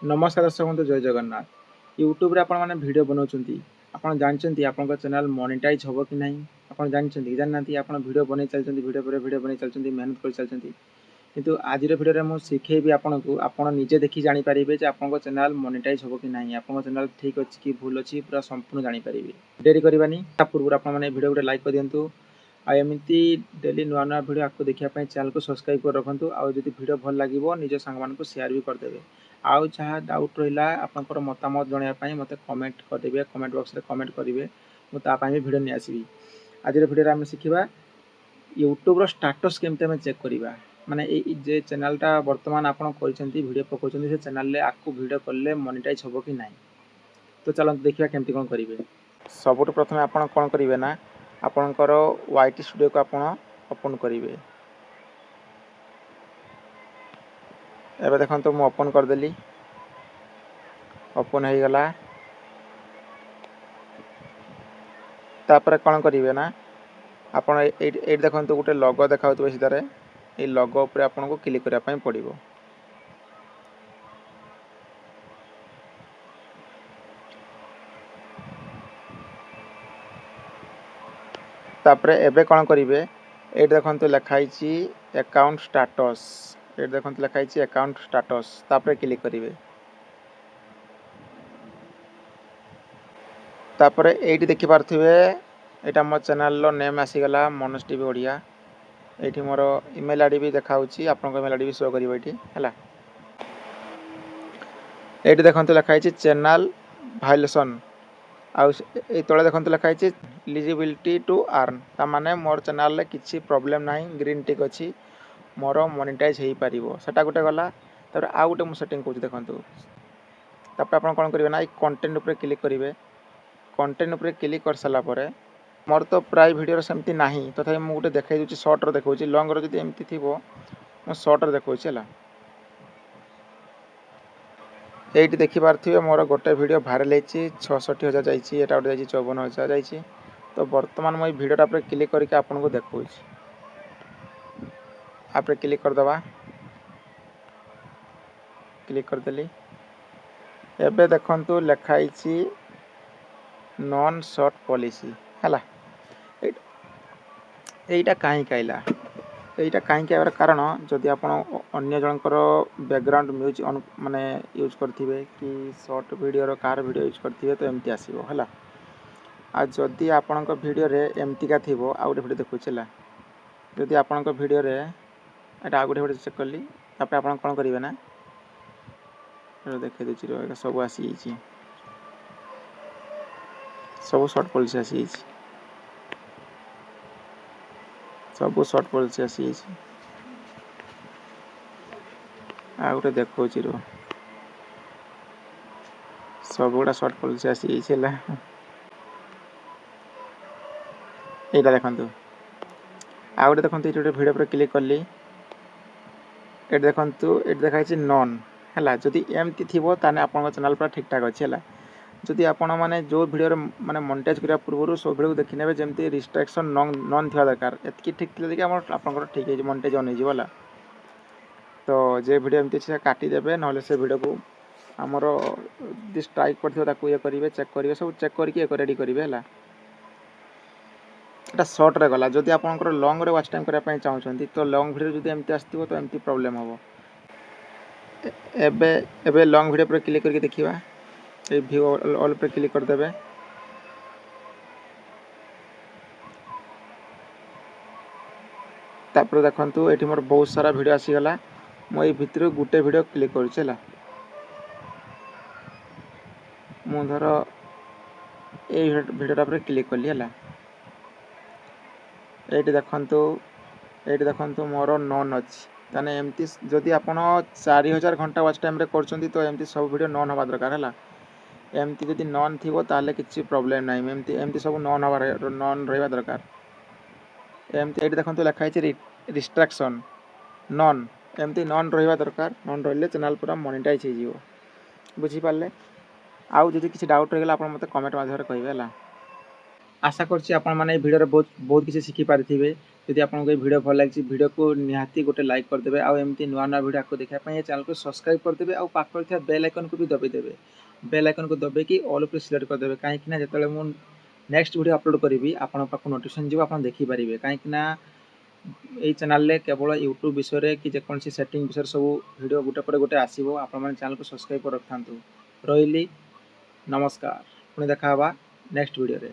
नमस्कार दर्शक बंधु जय जगन्नाथ यूट्यूब रे आपण वीडियो बनाउछंती आपण जानचंती आपन चैनल मोनेटाइज होबो कि नहीं आपण जानचंती जाननांती आपण वीडियो बनै चलचंती वीडियो पर वीडियो बनै चलचंती मेहनत कर चलचंती किंतु आज वीडियो रे मु सिखेबी आपनको आपण निजे देखि जानि परिबे जे आपन चैनल मोनेटाइज होबो कि नहीं आपन चैनल ठीक अछि कि भूल अछि पूरा संपूर्ण जानि परिबे देरी करबानी ता पूर्व आपण माने वीडियो गुटे लाइक कर दियंतु आ एमिति डेली नुआ नुआ वीडियो आपको देखिया पय चैनल को सब्सक्राइब कर रखंतु आ जदि वीडियो भल लागिवो निज संग मान को शेयर भी कर देबे आउ जहाँ डाउट रहा आपंकर मतामत जनवाई मत कमेंट करेंगे कमेंट बॉक्स में कमेंट करेंगे मुझे भिडियो नहीं आसबि आज भिडियो आम शिखा यूट्यूब स्टाटस केमती चेक करवा माने जे चैनलटा बर्तमान आपड़ कर पकाउं से चैनल आपको वीडियो कले मोनेटाइज हम कि नहीं तो चलते देखा केमती कौन करेंगे सबुठ प्रथम आप कौन करेंगे ना आपणकर वाईटी स्टूडियो को आप ओपन करेंगे एबे देखो मु ओपन करदेली ओपन हो गला तापर कौन करेंगे ना आपण ये देखो गोटे लोगो देखा सीधार ये लोगो पर आपन को क्लिक करने पड़ो तापर एबे कौन करेंगे ये देखो लिखाई अकाउंट स्टाटस ये देखो लिखाई अकाउंट स्टाटस तापर क्लिक करेंगे तापर ये देखि पार्थिबे एटा मो चैनल रो नेम आसीगला मनोज टीवी ओडिया ये मोर इमेल आईडी भी देखा आपन इमेल आईडी भी शो करिवो एठी हला ये देखो लिखाई चैनल वायलेशन आउ तले देखो लिखाई एलिजिबिलिटी टू अर्न ता माने मोर चैनल रे किछि प्रॉब्लम नाही ग्रीन टिक अछि मोर मोनेटाइज हो पारिबो सेटा गोटे गला तापर आ गोटे मु सेटिंग करछि देखंतु तापर आपण कोन करिवे ना कंटेंट ऊपर क्लिक करिवे कंटेंट ऊपर क्लिक कर साला परे मोर तो प्राय वीडियो सेमती नाही तथापि मु गोटे देखाइ दुछि शॉर्ट रो देखौछि लॉन्ग रो जदी एमती थिबो मु शॉर्ट रो देखौछि हला एटी देखि पार्थिबे मोर गोटे वीडियो वायरल होछि 66,000 जाइछि एटा गोटे जाइछि 54,000 जाइछि तो वर्तमान मैं वीडियोटा पर क्लिक करके आपन को देखौछि आप क्लिक कर दबा क्लिक कर देली एबे देखंतु लिखाई नॉन शॉर्ट पॉलिसी हला एटा काहे काइला एटा काहे कहबार कारण जदि आपण अन्य जनकर बैकग्राउंड म्यूजिक माने यूज करथिबे कि शॉर्ट वीडियो रो कार वीडियो यूज करथिबे तो एमती आसीबो हला आ जदि आपणक वीडियो रे एमतीका थिबो आ गोटे वीडियो देखुछला जदि आपणक वीडियो रे एटा आ गोटे वीडियो चेक करली तापर आपण कोन करिवे ना देखे दिछि रो सब आसी छि सब शॉर्ट पॉलिसी आसी छि सब शॉर्ट पॉलिसी आसी छि आ गोटे देखौछि रो सब गोटा शॉर्ट पॉलिसी आसी छि ला एटा देखंतु आ गोटे देखंतु ये गोटे वीडियो पर क्लिक करली ये देखंतु ये देखाइ नॉन हला जदि एमती थिबो ताने आपन चैनल पर ठीक ठाक अछि हला जदि आपण माने जो वीडियो माने मोनेटाइज करिया पूर्व सो वीडियो देखि नेबे जेमती रिस्ट्रिक्शन नॉन थिबा दरकार एतकी ठीक थिले कि आपन ठीक है मोनेटाइज ऑन हो जाला तो जे वीडियो एमती से काटी देबे नहले से वीडियो को हमर दि स्ट्राइक पड़थिबो ताकू ये करिवे चेक करिवे सब चेक करके एक रेडी करिवे हला एटा शॉर्ट रे गला जदि आपनकर लॉन्ग रे वॉच टाइम करिया पय चाहउछंती तो लॉन्ग वीडियो जदि एमती आस्तिबो तो एमती प्रॉब्लम हो एबे एबे लॉन्ग वीडियो पर क्लिक करके देखिबा ए व्यू ऑल पर क्लिक कर देबे तापर देखंतु एठी मोर बहुत सारा वीडियो आसी गला मो ए भितर गुटे वीडियो क्लिक कर छला मु धर ए वीडियोटा पर क्लिक करली हला एठी देखंतु मोर नॉन अछि ताने एमती जदि आपण 4000 घंटा वॉच टाइम रे करचंती तो एमती सब वीडियो नॉन होबा दरकार हला एमती जदि नॉन थिबो ताले किछि प्रॉब्लम नाही एमती एमती सब नॉन होबा नॉन रहबा दरकार एमती एठी देखंतु लिखाइ रिस्ट्रिक्शन नॉन एमती नॉन रहबा दरकार नॉन रहले चैनल पूरा मोनेटाइज हो जिवो बुझी पाले आउ जदि किछि डाउट रहला आपण मते कमेंट माध्यम रे कहिबे हला आशा करछि आपण माने वीडियो रे बहुत किछि सिखि पारिथिबे जदि आपको ये वीडियो भल लगी वीडियो को निहाती गोटे लाइक करदे आउ एमती नुआ नुआ वीडियो आपको देखा ये चैनल को सब्सक्राइब करदे आउ पाखर था बेल आइकन को भी दबाइदेवे बेल आइकन को दबाई ऑल पे सिलेक्ट करदे कहीं जो मुझे नेक्स्ट वीडियो अपलोड करी आपण पाक नोटिफिकेशन जो आप देखिपारे कहीं चैनल केवल यूट्यूब विषय कि जेकोसी सेटिंग विषय सब वीडियो गोटे पर गोटे आसो आप चैनल को सब्सक्राइब कर रखा रही नमस्कार पुणी देखा नेक्स्ट वीडियो रे।